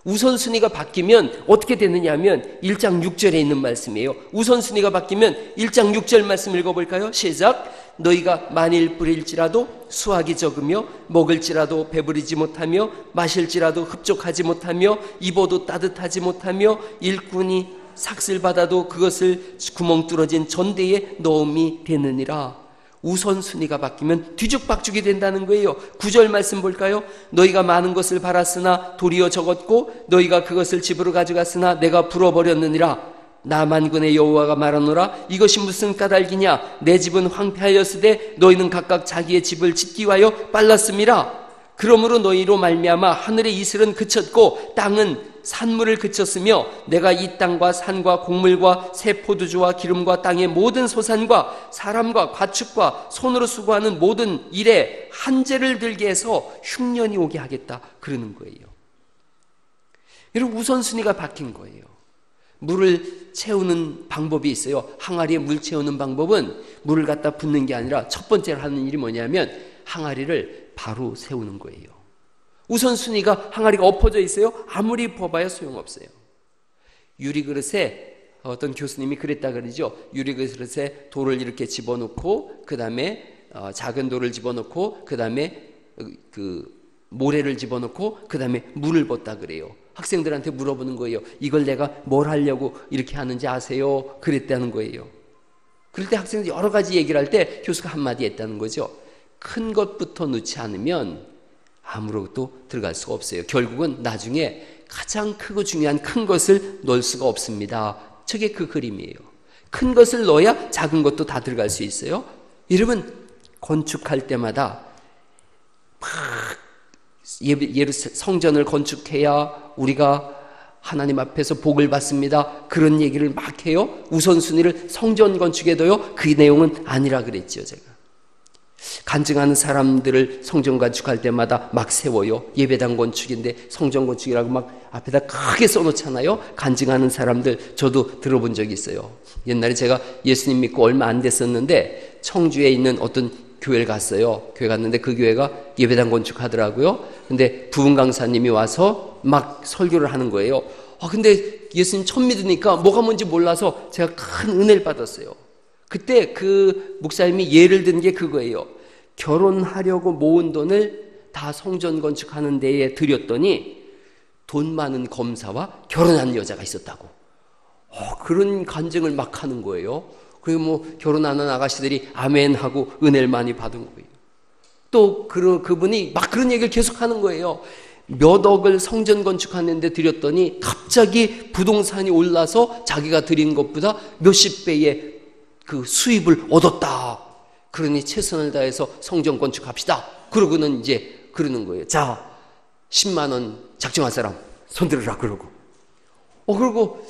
우선순위가 바뀌면 어떻게 되느냐 하면 1장 6절에 있는 말씀이에요. 우선순위가 바뀌면 1장 6절 말씀 읽어볼까요? 시작. 너희가 만일 뿌릴지라도 수확이 적으며 먹을지라도 배부르지 못하며 마실지라도 흡족하지 못하며 입어도 따뜻하지 못하며 일꾼이 삭슬 받아도 그것을 구멍 뚫어진 전대에 넣음이 되느니라. 우선순위가 바뀌면 뒤죽박죽이 된다는 거예요. 9절 말씀 볼까요? 너희가 많은 것을 바랐으나 도리어 적었고 너희가 그것을 집으로 가져갔으나 내가 불어버렸느니라. 나 만군의 여호와가 말하노라. 이것이 무슨 까닭이냐? 내 집은 황폐하였으되 너희는 각각 자기의 집을 짓기 위하여 빨랐음이라. 그러므로 너희로 말미암아 하늘의 이슬은 그쳤고 땅은 산물을 그쳤으며 내가 이 땅과 산과 곡물과 새 포도주와 기름과 땅의 모든 소산과 사람과 가축과 손으로 수고하는 모든 일에 한재를 들게 해서 흉년이 오게 하겠다 그러는 거예요. 여러분, 우선순위가 바뀐 거예요. 물을 채우는 방법이 있어요. 항아리에 물 채우는 방법은 물을 갖다 붓는 게 아니라 첫 번째로 하는 일이 뭐냐면 항아리를 바로 세우는 거예요. 우선순위가 항아리가 엎어져 있어요. 아무리 퍼봐야 소용없어요. 유리그릇에 어떤 교수님이 그랬다 그러죠. 유리그릇에 돌을 이렇게 집어넣고 그 다음에 작은 돌을 집어넣고 그 다음에 그 모래를 집어넣고 그 다음에 물을 붓다 그래요. 학생들한테 물어보는 거예요. 이걸 내가 뭘 하려고 이렇게 하는지 아세요? 그랬다는 거예요. 그럴 때 학생들이 여러 가지 얘기를 할 때 교수가 한마디 했다는 거죠. 큰 것부터 넣지 않으면 아무것도 들어갈 수가 없어요. 결국은 나중에 가장 크고 중요한 큰 것을 넣을 수가 없습니다. 저게 그 그림이에요. 큰 것을 넣어야 작은 것도 다 들어갈 수 있어요. 여러분, 건축할 때마다 막 성전을 건축해야 우리가 하나님 앞에서 복을 받습니다. 그런 얘기를 막 해요. 우선순위를 성전 건축에도요. 그 내용은 아니라 그랬죠. 제가 간증하는 사람들을 성전 건축할 때마다 막 세워요. 예배당 건축인데 성전 건축이라고 막 앞에다 크게 써놓잖아요. 간증하는 사람들 저도 들어본 적이 있어요. 옛날에 제가 예수님 믿고 얼마 안 됐었는데 청주에 있는 어떤 교회를 갔어요. 교회 갔는데 그 교회가 예배당 건축하더라고요. 근데 부흥 강사님이 와서 막 설교를 하는 거예요. 근데 예수님 처음 믿으니까 뭐가 뭔지 몰라서 제가 큰 은혜를 받았어요. 그때 그 목사님이 예를 든 게 그거예요. 결혼하려고 모은 돈을 다 성전 건축하는 데에 들였더니 돈 많은 검사와 결혼한 여자가 있었다고. 그런 간증을 막 하는 거예요. 그리고 뭐 결혼하는 아가씨들이 아멘 하고 은혜를 많이 받은 거예요. 또 그분이 막 그런 얘기를 계속 하는 거예요. 몇 억을 성전 건축하는 데 들였더니 갑자기 부동산이 올라서 자기가 드린 것보다 몇십 배의 그 수입을 얻었다. 그러니 최선을 다해서 성전 건축합시다. 그러고는 이제 그러는 거예요. 자, 10만 원 작정할 사람 손들으라 그러고. 그러고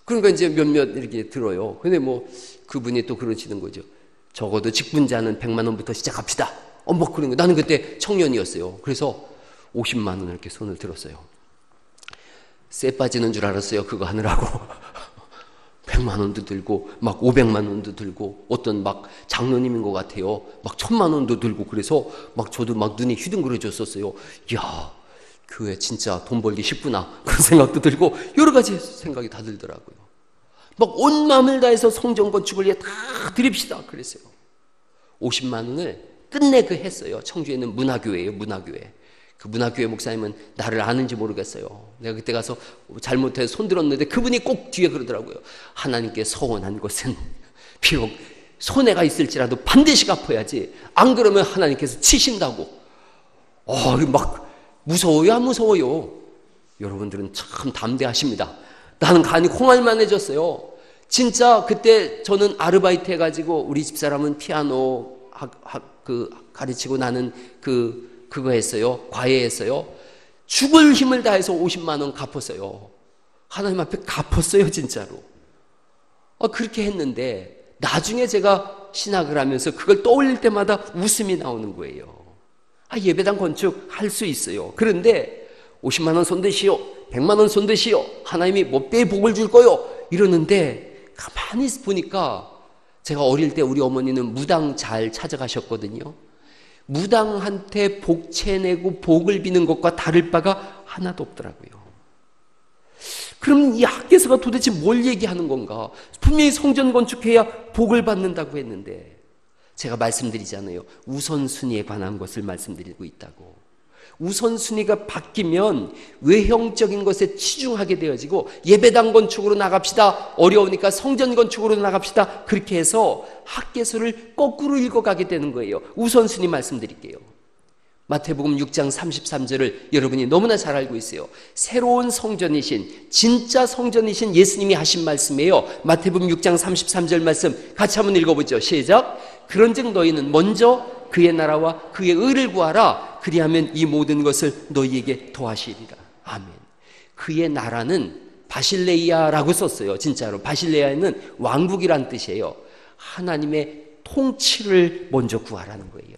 그러니까 이제 몇몇 이렇게 들어요. 근데 뭐 그분이 또 그러시는 거죠. 적어도 직분자는 100만 원부터 시작합시다. 뭐 그런 거. 나는 그때 청년이었어요. 그래서 50만 원을 이렇게 손을 들었어요. 쇠 빠지는 줄 알았어요. 그거 하느라고. 100만 원도 들고 막 500만 원도 들고 어떤 막 장로님인 것 같아요. 막 1000만 원도 들고 그래서 막 저도 막 눈이 휘둥그레졌었어요. 이야, 교회 진짜 돈 벌기 쉽구나 그런 생각도 들고 여러 가지 생각이 다 들더라고요. 막 온 마음을 다해서 성전 건축을 위해 다 드립시다 그랬어요. 50만 원을 끝내 했어요. 청주에는 문화교회예요. 문화교회. 그 문화교회 목사님은 나를 아는지 모르겠어요. 내가 그때 가서 잘못해서 손들었는데 그분이 꼭 뒤에 그러더라고요. 하나님께 서원한 것은 비록 손해가 있을지라도 반드시 갚아야지. 안 그러면 하나님께서 치신다고. 막 무서워요, 안 무서워요? 여러분들은 참 담대하십니다. 나는 간이 콩알만해졌어요. 진짜 그때 저는 아르바이트 해가지고 우리 집사람은 피아노 가르치고 나는 그거 했어요. 과외했어요. 죽을 힘을 다해서 50만 원 갚았어요. 하나님 앞에 갚았어요, 진짜로. 그렇게 했는데 나중에 제가 신학을 하면서 그걸 떠올릴 때마다 웃음이 나오는 거예요. 예배당 건축 할 수 있어요. 그런데 50만 원 손대시오, 100만 원 손대시오, 하나님이 몇 배의 복을 줄 거요 이러는데 가만히 보니까 제가 어릴 때 우리 어머니는 무당 잘 찾아가셨거든요. 무당한테 복채 내고 복을 비는 것과 다를 바가 하나도 없더라고요. 그럼 이 학개서가 도대체 뭘 얘기하는 건가? 분명히 성전 건축해야 복을 받는다고 했는데 제가 말씀드리잖아요. 우선순위에 관한 것을 말씀드리고 있다고. 우선순위가 바뀌면 외형적인 것에 치중하게 되어지고 예배당 건축으로 나갑시다. 어려우니까 성전 건축으로 나갑시다. 그렇게 해서 학개서를 거꾸로 읽어가게 되는 거예요. 우선순위 말씀드릴게요. 마태복음 6장 33절을 여러분이 너무나 잘 알고 있어요. 새로운 성전이신 진짜 성전이신 예수님이 하신 말씀이에요. 마태복음 6장 33절 말씀 같이 한번 읽어보죠. 시작. 그런즉 너희는 먼저 그의 나라와 그의 의를 구하라. 그리하면 이 모든 것을 너희에게 더하시리라. 아멘. 그의 나라는 바실레이아라고 썼어요. 진짜로 바실레이아는 왕국이란 뜻이에요. 하나님의 통치를 먼저 구하라는 거예요.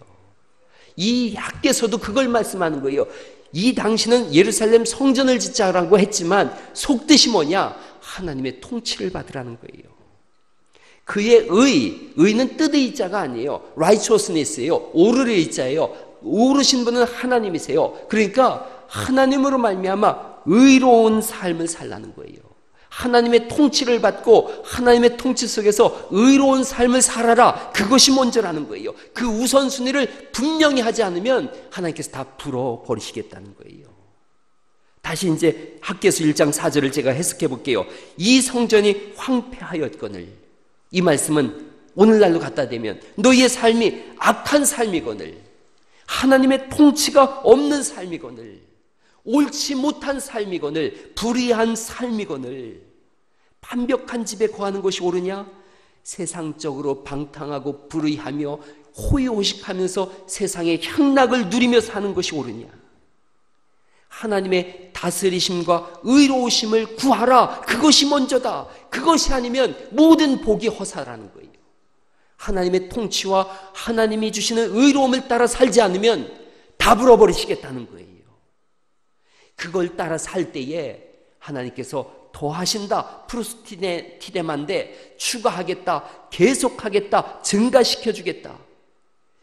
이 학개서도 그걸 말씀하는 거예요. 이 당시는 예루살렘 성전을 짓자라고 했지만 속뜻이 뭐냐? 하나님의 통치를 받으라는 거예요. 그의 의는 뜻의 자가 아니에요. righteousness예요. 오르의 자예요. 오르신 분은 하나님이세요. 그러니까 하나님으로 말미암아 의로운 삶을 살라는 거예요. 하나님의 통치를 받고 하나님의 통치 속에서 의로운 삶을 살아라. 그것이 먼저라는 거예요. 그 우선순위를 분명히 하지 않으면 하나님께서 다 불어버리시겠다는 거예요. 다시 이제 학개서 1장 4절을 제가 해석해 볼게요. 이 성전이 황폐하였거늘. 이 말씀은 오늘날로 갖다 대면 너희의 삶이 악한 삶이거늘, 하나님의 통치가 없는 삶이거늘, 옳지 못한 삶이거늘, 불의한 삶이거늘, 완벽한 집에 거하는 것이 옳으냐? 세상적으로 방탕하고 불의하며 호의호식하면서 세상의 향락을 누리며 사는 것이 옳으냐? 하나님의 다스리심과 의로우심을 구하라. 그것이 먼저다. 그것이 아니면 모든 복이 허사라는 거예요. 하나님의 통치와 하나님이 주시는 의로움을 따라 살지 않으면 다 불어버리시겠다는 거예요. 그걸 따라 살 때에 하나님께서 더하신다. 프루스티데만데 추가하겠다. 계속하겠다. 증가시켜주겠다.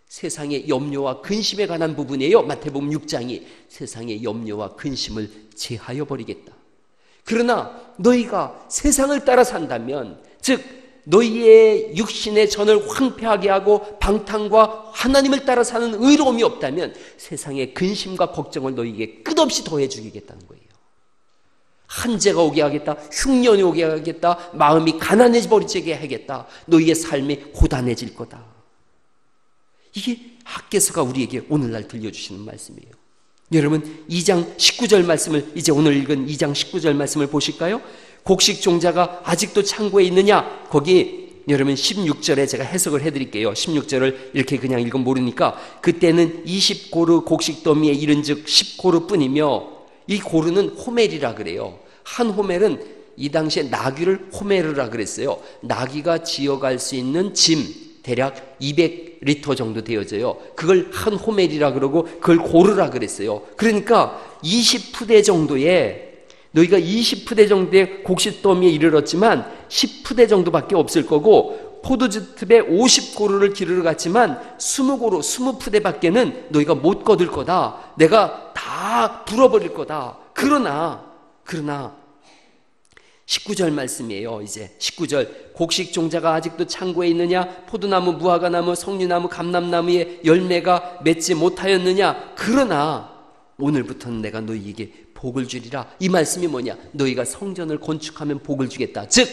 세상의 염려와 근심에 관한 부분이에요. 마태복음 6장이 세상의 염려와 근심을 제하여 버리겠다. 그러나 너희가 세상을 따라 산다면, 즉 너희의 육신의 전을 황폐하게 하고 방탕과 하나님을 따라 사는 의로움이 없다면 세상의 근심과 걱정을 너희에게 끝없이 더해 주겠다는 거예요. 한재가 오게 하겠다. 흉년이 오게 하겠다. 마음이 가난해져 버리게 하겠다. 너희의 삶이 고단해질 거다. 이게 학개서가 우리에게 오늘날 들려주시는 말씀이에요. 여러분 2장 19절 말씀을, 이제 오늘 읽은 2장 19절 말씀을 보실까요? 곡식 종자가 아직도 창고에 있느냐? 거기 여러분 16절에 제가 해석을 해드릴게요. 16절을 이렇게 그냥 읽으면 모르니까 그때는 20고르 곡식더미에 이른즉 10고르 뿐이며 이 고르는 호멜이라 그래요. 한 호멜은 이 당시에 나귀를 호멜이라 그랬어요. 나귀가 지어갈 수 있는 짐 대략 200리터 정도 되어져요. 그걸 한 호멜이라 그러고 그걸 고르라 그랬어요. 그러니까 20푸대 정도의 너희가 20푸대 정도의 곡식더미에 이르렀지만 10푸대 정도밖에 없을 거고 포도즙에 50고루를 기르러 갔지만 20고루, 20푸대밖에는 너희가 못 거둘 거다. 내가 다 불어버릴 거다. 그러나 19절 말씀이에요. 이제 19절 곡식 종자가 아직도 창고에 있느냐? 포도나무, 무화과나무, 석류나무, 감람나무에 열매가 맺지 못하였느냐? 그러나 오늘부터는 내가 너희에게 복을 주리라. 이 말씀이 뭐냐? 너희가 성전을 건축하면 복을 주겠다. 즉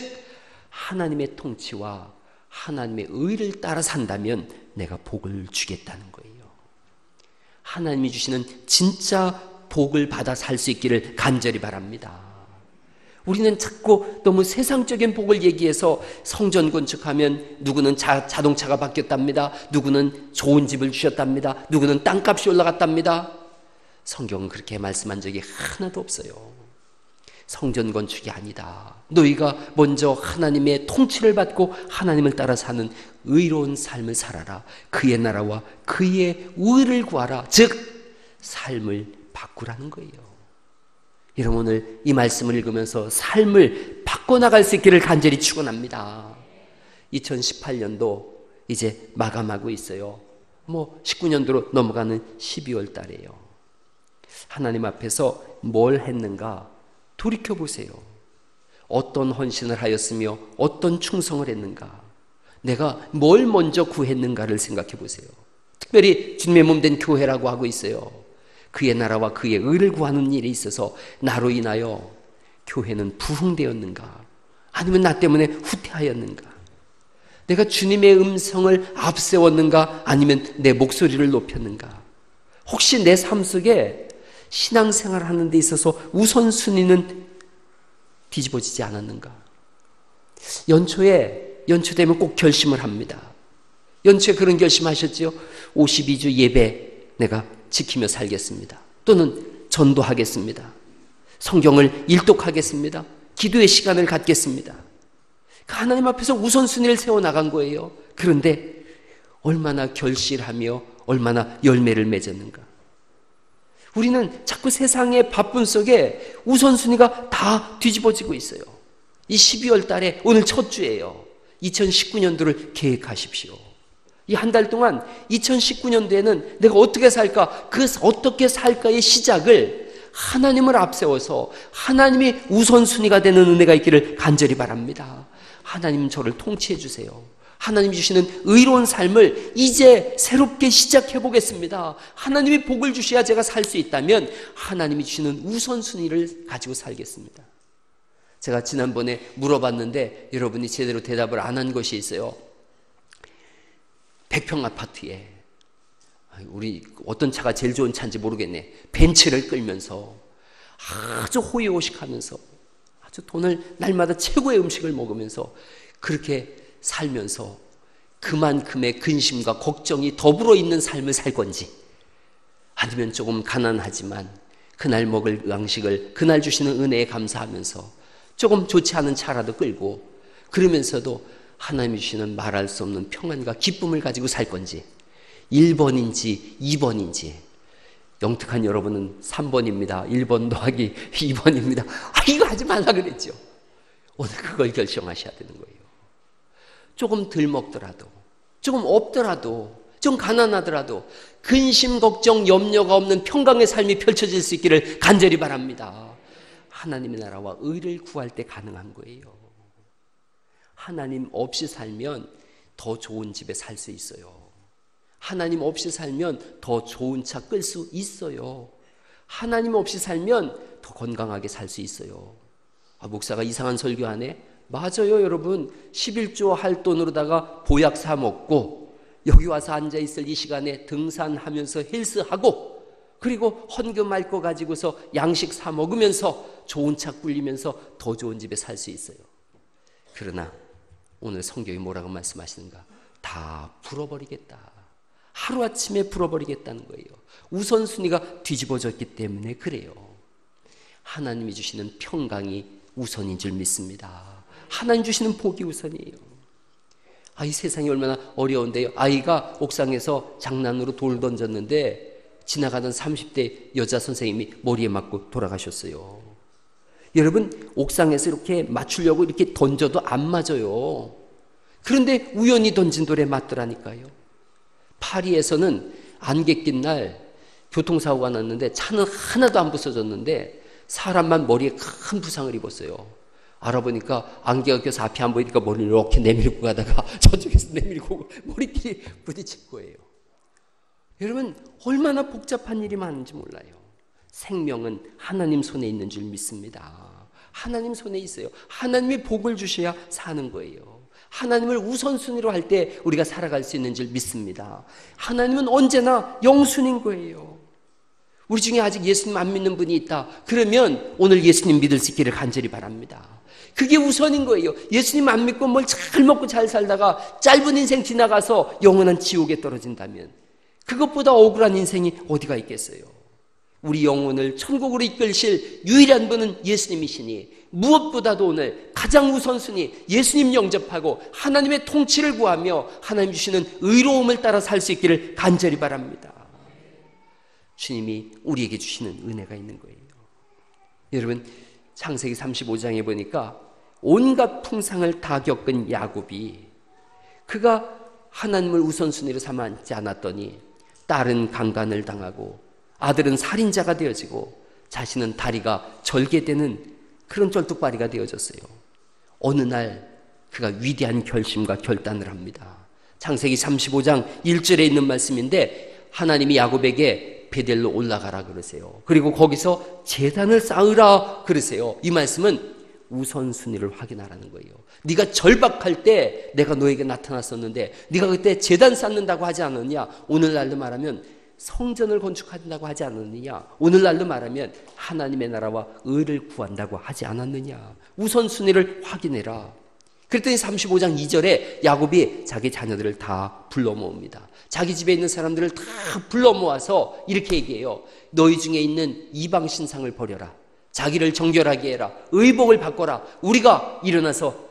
하나님의 통치와 하나님의 의를 따라 산다면 내가 복을 주겠다는 거예요. 하나님이 주시는 진짜 복을 받아 살 수 있기를 간절히 바랍니다. 우리는 자꾸 너무 세상적인 복을 얘기해서 성전 건축하면 누구는 자동차가 바뀌었답니다. 누구는 좋은 집을 주셨답니다. 누구는 땅값이 올라갔답니다. 성경은 그렇게 말씀한 적이 하나도 없어요. 성전 건축이 아니다. 너희가 먼저 하나님의 통치를 받고 하나님을 따라 사는 의로운 삶을 살아라. 그의 나라와 그의 의를 구하라. 즉 삶을 바꾸라는 거예요. 여러분 오늘 이 말씀을 읽으면서 삶을 바꿔나갈 수 있기를 간절히 축원합니다. 2018년도 이제 마감하고 있어요. 19년도로 넘어가는 12월 달이에요. 하나님 앞에서 뭘 했는가 돌이켜보세요. 어떤 헌신을 하였으며 어떤 충성을 했는가, 내가 뭘 먼저 구했는가를 생각해 보세요. 특별히 주님의 몸된 교회라고 하고 있어요. 그의 나라와 그의 의를 구하는 일에 있어서 나로 인하여 교회는 부흥되었는가, 아니면 나 때문에 후퇴하였는가, 내가 주님의 음성을 앞세웠는가, 아니면 내 목소리를 높였는가, 혹시 내 삶 속에 신앙생활을 하는 데 있어서 우선순위는 뒤집어지지 않았는가. 연초 되면 꼭 결심을 합니다. 연초에 그런 결심하셨지요? 52주 예배 내가 지키며 살겠습니다. 또는 전도하겠습니다. 성경을 일독하겠습니다. 기도의 시간을 갖겠습니다. 하나님 앞에서 우선순위를 세워나간 거예요. 그런데 얼마나 결실하며 얼마나 열매를 맺었는가. 우리는 자꾸 세상의 바쁨 속에 우선순위가 다 뒤집어지고 있어요. 이 12월 달에 오늘 첫 주예요. 2019년도를 계획하십시오. 이 한 달 동안 2019년도에는 내가 어떻게 살까, 그 어떻게 살까의 시작을 하나님을 앞세워서 하나님이 우선순위가 되는 은혜가 있기를 간절히 바랍니다. 하나님 저를 통치해 주세요. 하나님 주시는 의로운 삶을 이제 새롭게 시작해 보겠습니다. 하나님이 복을 주셔야 제가 살 수 있다면 하나님이 주시는 우선순위를 가지고 살겠습니다. 제가 지난번에 물어봤는데 여러분이 제대로 대답을 안 한 것이 있어요. 100평 아파트에 우리 어떤 차가 제일 좋은 차인지 모르겠네. 벤츠를 끌면서 아주 호의호식하면서 아주 돈을 날마다 최고의 음식을 먹으면서 그렇게 살면서 그만큼의 근심과 걱정이 더불어 있는 삶을 살 건지, 아니면 조금 가난하지만 그날 먹을 양식을 그날 주시는 은혜에 감사하면서 조금 좋지 않은 차라도 끌고 그러면서도 하나님이 주시는 말할 수 없는 평안과 기쁨을 가지고 살 건지, 1번인지 2번인지. 영특한 여러분은 3번입니다. 1번 더하기 2번입니다. 이거 하지 말라 그랬죠. 오늘 그걸 결정하셔야 되는 거예요. 조금 덜 먹더라도, 조금 없더라도, 좀 가난하더라도 근심, 걱정, 염려가 없는 평강의 삶이 펼쳐질 수 있기를 간절히 바랍니다. 하나님의 나라와 의를 구할 때 가능한 거예요. 하나님 없이 살면 더 좋은 집에 살 수 있어요. 하나님 없이 살면 더 좋은 차 끌 수 있어요. 하나님 없이 살면 더 건강하게 살 수 있어요. 목사가 이상한 설교하네? 맞아요, 여러분. 11조 할 돈으로다가 보약 사 먹고 여기 와서 앉아 있을 이 시간에 등산하면서 헬스하고 그리고 헌금 할 거 가지고서 양식 사 먹으면서 좋은 차 꿀리면서 더 좋은 집에 살 수 있어요. 그러나 오늘 성경이 뭐라고 말씀하시는가? 다 풀어버리겠다. 하루아침에 풀어버리겠다는 거예요. 우선순위가 뒤집어졌기 때문에 그래요. 하나님이 주시는 평강이 우선인 줄 믿습니다. 하나님 주시는 복이 우선이에요. 이 세상이 얼마나 어려운데요. 아이가 옥상에서 장난으로 돌 던졌는데 지나가던 30대 여자 선생님이 머리에 맞고 돌아가셨어요. 여러분, 옥상에서 이렇게 맞추려고 이렇게 던져도 안 맞아요. 그런데 우연히 던진 돌에 맞더라니까요. 파리에서는 안개 낀 날 교통사고가 났는데 차는 하나도 안 부서졌는데 사람만 머리에 큰 부상을 입었어요. 알아보니까 안개가 껴서 앞이 안 보이니까 머리를 이렇게 내밀고 가다가 저쪽에서 내밀고 머리끼리 부딪힌 거예요. 여러분, 얼마나 복잡한 일이 많은지 몰라요. 생명은 하나님 손에 있는 줄 믿습니다. 하나님 손에 있어요. 하나님이 복을 주셔야 사는 거예요. 하나님을 우선순위로 할 때 우리가 살아갈 수 있는 줄 믿습니다. 하나님은 언제나 영순인 거예요. 우리 중에 아직 예수님 안 믿는 분이 있다. 그러면 오늘 예수님 믿을 수 있기를 간절히 바랍니다. 그게 우선인 거예요. 예수님 안 믿고 뭘 잘 먹고 잘 살다가 짧은 인생 지나가서 영원한 지옥에 떨어진다면 그것보다 억울한 인생이 어디가 있겠어요. 우리 영혼을 천국으로 이끌실 유일한 분은 예수님이시니 무엇보다도 오늘 가장 우선순위 예수님 영접하고 하나님의 통치를 구하며 하나님 주시는 의로움을 따라 살 수 있기를 간절히 바랍니다. 주님이 우리에게 주시는 은혜가 있는 거예요. 여러분, 창세기 35장에 보니까 온갖 풍상을 다 겪은 야곱이 그가 하나님을 우선순위로 삼지 않았더니 딸은 강간을 당하고 아들은 살인자가 되어지고 자신은 다리가 절개되는 그런 쩔뚝발이가 되어졌어요. 어느 날 그가 위대한 결심과 결단을 합니다. 창세기 35장 1절에 있는 말씀인데 하나님이 야곱에게 베델로 올라가라 그러세요. 그리고 거기서 제단을 쌓으라 그러세요. 이 말씀은 우선순위를 확인하라는 거예요. 네가 절박할 때 내가 너에게 나타났었는데 네가 그때 제단 쌓는다고 하지 않았느냐? 오늘날로 말하면 성전을 건축한다고 하지 않았느냐? 오늘날로 말하면 하나님의 나라와 의를 구한다고 하지 않았느냐? 우선순위를 확인해라. 그랬더니 35장 2절에 야곱이 자기 자녀들을 다 불러 모읍니다. 자기 집에 있는 사람들을 다 불러 모아서 이렇게 얘기해요. 너희 중에 있는 이방 신상을 버려라. 자기를 정결하게 해라. 의복을 바꿔라. 우리가 일어나서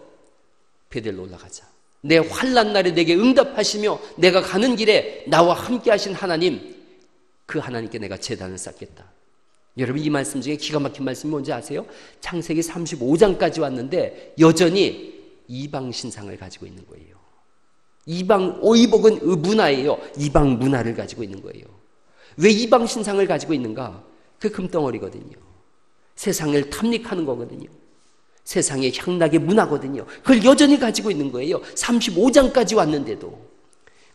베델로 올라가자. 내 환난 날에 내게 응답하시며 내가 가는 길에 나와 함께 하신 하나님, 그 하나님께 내가 제단을 쌓겠다. 여러분, 이 말씀 중에 기가 막힌 말씀이 뭔지 아세요? 창세기 35장까지 왔는데 여전히 이방 신상을 가지고 있는 거예요. 이방 의복은 문화예요. 이방 문화를 가지고 있는 거예요. 왜 이방 신상을 가지고 있는가? 그 금덩어리거든요. 세상을 탐닉하는 거거든요. 세상의 향락의 문화거든요. 그걸 여전히 가지고 있는 거예요. 35장까지 왔는데도.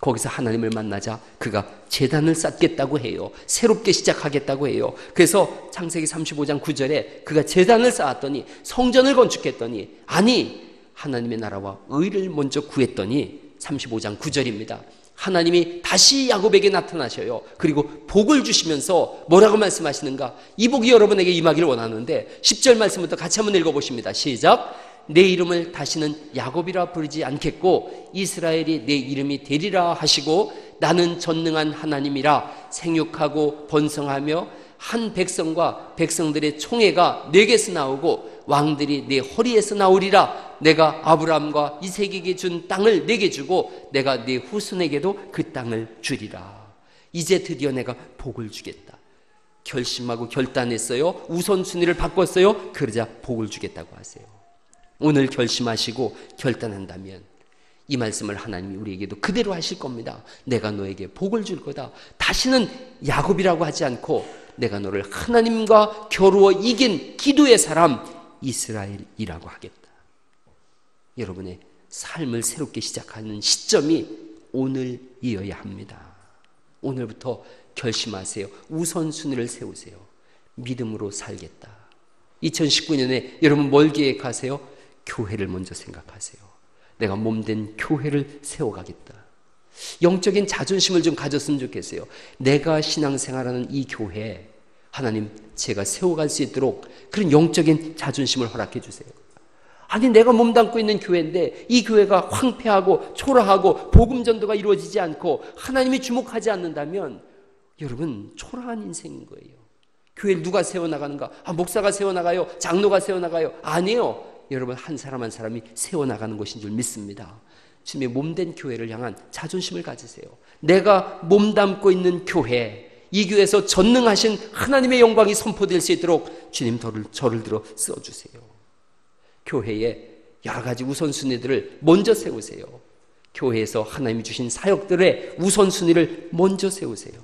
거기서 하나님을 만나자 그가 제단을 쌓겠다고 해요. 새롭게 시작하겠다고 해요. 그래서 창세기 35장 9절에 그가 제단을 쌓았더니 성전을 건축했더니 아니 하나님의 나라와 의를 먼저 구했더니 35장 9절입니다. 하나님이 다시 야곱에게 나타나셔요. 그리고 복을 주시면서 뭐라고 말씀하시는가? 이 복이 여러분에게 임하기를 원하는데 10절 말씀부터 같이 한번 읽어보십니다. 시작. 내 이름을 다시는 야곱이라 부르지 않겠고 이스라엘이 내 이름이 되리라 하시고 나는 전능한 하나님이라 생육하고 번성하며 한 백성과 백성들의 총회가 내게서 나오고 왕들이 내 허리에서 나오리라. 내가 아브라함과 이삭에게 준 땅을 내게 주고 내가 네 후손에게도 그 땅을 주리라. 이제 드디어 내가 복을 주겠다. 결심하고 결단했어요. 우선순위를 바꿨어요. 그러자 복을 주겠다고 하세요. 오늘 결심하시고 결단한다면 이 말씀을 하나님이 우리에게도 그대로 하실 겁니다. 내가 너에게 복을 줄 거다. 다시는 야곱이라고 하지 않고 내가 너를 하나님과 겨루어 이긴 기도의 사람 이스라엘이라고 하겠다. 여러분의 삶을 새롭게 시작하는 시점이 오늘이어야 합니다. 오늘부터 결심하세요. 우선순위를 세우세요. 믿음으로 살겠다. 2019년에 여러분 뭘 계획하세요? 교회를 먼저 생각하세요. 내가 몸된 교회를 세워가겠다. 영적인 자존심을 좀 가졌으면 좋겠어요. 내가 신앙생활하는 이 교회 하나님 제가 세워갈 수 있도록 그런 영적인 자존심을 허락해 주세요. 아니 내가 몸담고 있는 교회인데 이 교회가 황폐하고 초라하고 복음 전도가 이루어지지 않고 하나님이 주목하지 않는다면 여러분 초라한 인생인 거예요. 교회를 누가 세워나가는가? 목사가 세워나가요? 장로가 세워나가요? 아니에요. 여러분 한 사람 한 사람이 세워나가는 것인 줄 믿습니다. 주님의 몸된 교회를 향한 자존심을 가지세요. 내가 몸담고 있는 교회, 이 교회에서 전능하신 하나님의 영광이 선포될 수 있도록 주님 저를 들어 써주세요. 교회에 여러 가지 우선순위들을 먼저 세우세요. 교회에서 하나님이 주신 사역들의 우선순위를 먼저 세우세요.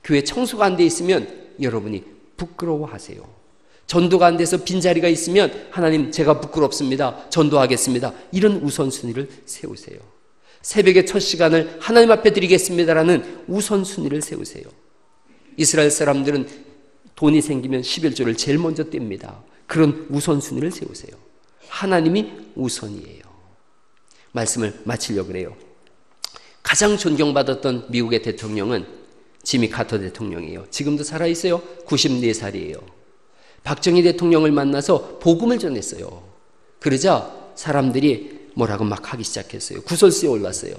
교회 청소가 안 돼 있으면 여러분이 부끄러워하세요. 전도가 안 돼서 빈자리가 있으면 하나님 제가 부끄럽습니다. 전도하겠습니다. 이런 우선순위를 세우세요. 새벽의 첫 시간을 하나님 앞에 드리겠습니다라는 우선순위를 세우세요. 이스라엘 사람들은 돈이 생기면 11조를 제일 먼저 뗍니다. 그런 우선순위를 세우세요. 하나님이 우선이에요. 말씀을 마치려고 그래요. 가장 존경받았던 미국의 대통령은 지미 카터 대통령이에요. 지금도 살아있어요. 94살이에요. 박정희 대통령을 만나서 복음을 전했어요. 그러자 사람들이 뭐라고 막 하기 시작했어요. 구설수에 올랐어요.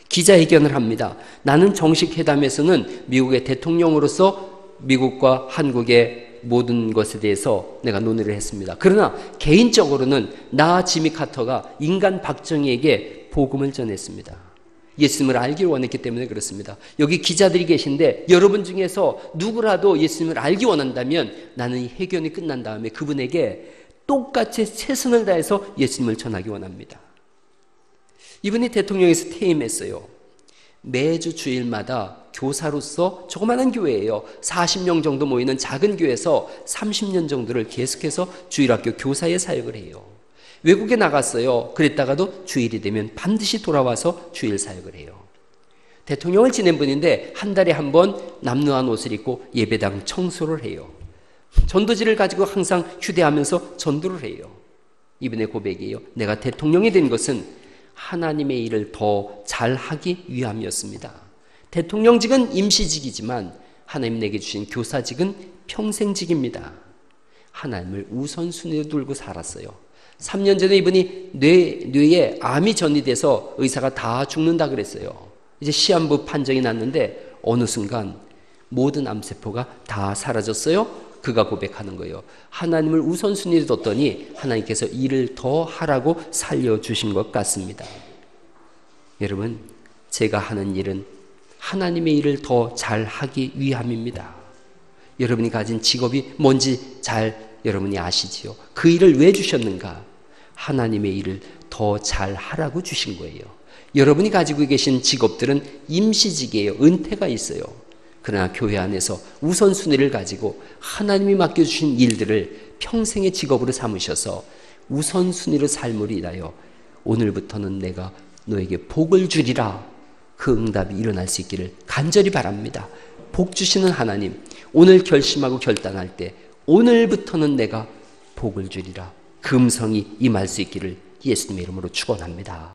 기자회견을 합니다. 나는 정식 회담에서는 미국의 대통령으로서 미국과 한국의 모든 것에 대해서 내가 논의를 했습니다. 그러나 개인적으로는 나 지미 카터가 인간 박정희에게 복음을 전했습니다. 예수님을 알기를 원했기 때문에 그렇습니다. 여기 기자들이 계신데 여러분 중에서 누구라도 예수님을 알기 원한다면 나는 이 회견이 끝난 다음에 그분에게 똑같이 최선을 다해서 예수님을 전하기 원합니다. 이분이 대통령에서 퇴임했어요. 매주 주일마다 교사로서 조그마한 교회예요. 40명 정도 모이는 작은 교회에서 30년 정도를 계속해서 주일학교 교사의 사역을 해요. 외국에 나갔어요. 그랬다가도 주일이 되면 반드시 돌아와서 주일 사역을 해요. 대통령을 지낸 분인데 한 달에 한 번 남루한 옷을 입고 예배당 청소를 해요. 전도지를 가지고 항상 휴대하면서 전도를 해요. 이분의 고백이에요. 내가 대통령이 된 것은 하나님의 일을 더 잘하기 위함이었습니다. 대통령직은 임시직이지만 하나님 내게 주신 교사직은 평생직입니다. 하나님을 우선순위로 두고 살았어요. 3년 전에 이분이 뇌에 암이 전이돼서 의사가 다 죽는다 그랬어요. 이제 시한부 판정이 났는데 어느 순간 모든 암세포가 다 사라졌어요. 그가 고백하는 거예요. 하나님을 우선순위로 뒀더니 하나님께서 일을 더 하라고 살려주신 것 같습니다. 여러분, 제가 하는 일은 하나님의 일을 더 잘하기 위함입니다. 여러분이 가진 직업이 뭔지 잘 여러분이 아시지요? 그 일을 왜 주셨는가? 하나님의 일을 더 잘하라고 주신 거예요. 여러분이 가지고 계신 직업들은 임시직이에요. 은퇴가 있어요. 그러나 교회 안에서 우선순위를 가지고 하나님이 맡겨주신 일들을 평생의 직업으로 삼으셔서 우선순위로 삶을 일하여 오늘부터는 내가 너에게 복을 주리라, 그 응답이 일어날 수 있기를 간절히 바랍니다. 복 주시는 하나님, 오늘 결심하고 결단할 때 오늘부터는 내가 복을 주리라, 그 음성이 임할 수 있기를 예수님의 이름으로 축원합니다.